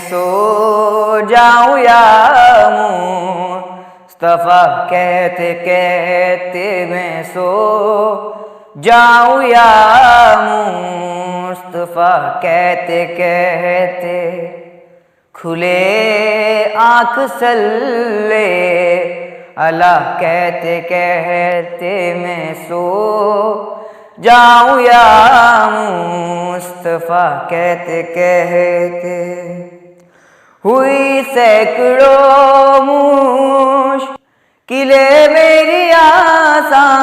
सो जाऊं या मुस्तफा कहते कहते मैं सो जाऊं या मुस्तफा कहते कहते खुले आँख सल्ले अल्लाह कहते कहते मैं सो जाऊं या मुस्तफा कहते कहते हुई सैकड़ों मुश्किलें मेरी आसान,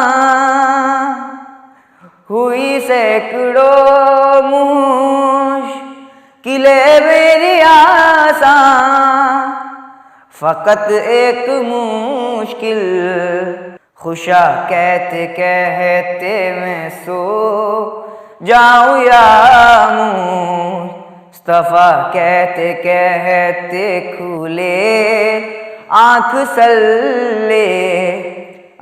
हुई सैकड़ों मुश्किलें मेरी आसान, फकत एक मुश्किल खुशा कहते कहते मैं सो जाऊं या मुस्तफा कहते कहते खुले आँख सल्ले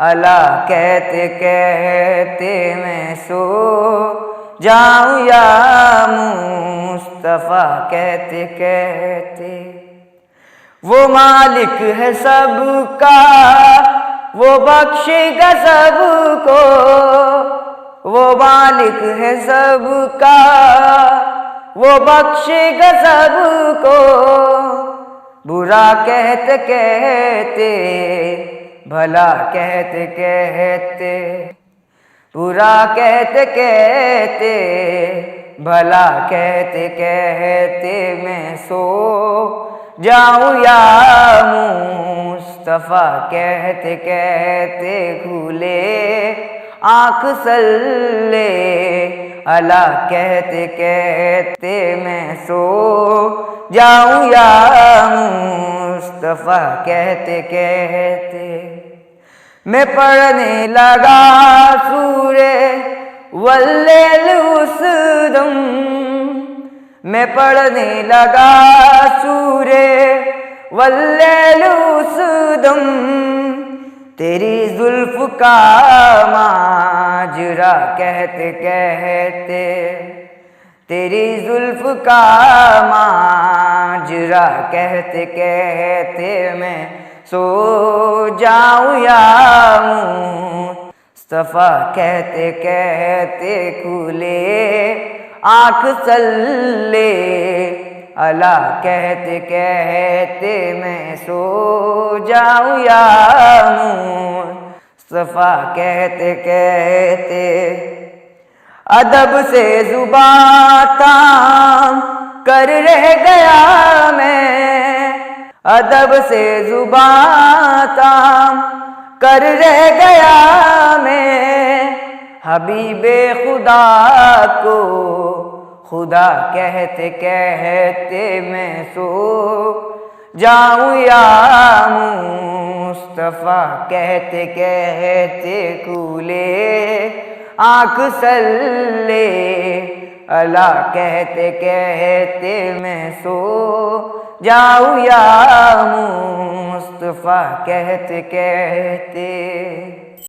अल्लाह कहते कहते मैं सो जाऊं या मुस्तफा कहते कहते वो मालिक है सबका वो बख्शेगा सबको, वो मालिक है सबका वो बख्शेगा सबको, बुरा कहते कहते भला कहते कहते, बुरा कहते कहते भला कहते कहते मैं सो जाऊं या मुस्तफा कहते कहते खुले आँख सल्ले अल्लाह कहते कहते मैं सो जाऊं या मुस्तफा कहते कहते मैं पढ़ने लगा सूरे वल्लैल उस दम, मैं पढ़ने लगा सूरे वल्लैल उस दम, तेरी जुल्फ का माजरा कहते कहते, तेरी जुल्फ का माजरा कहते कहते मैं सो जाऊं या मुस्तफा कहते कहते खुले आँख सल्ले अल्लाह कहते कहते मैं सो जाऊं या मुस्तफा कहते कहते अदब से जुबां ताम कर रह गया मैं, अदब से जुबां ताम कर रह गया मैं, हबीबे खुदा को खुदा कहते कहते मैं सो जाऊं या मुस्तफा कहते कहते खुले आँख सल्ले अल्लाह कहते कहते मैं सो जाऊं या मुस्तफा कहते कहते।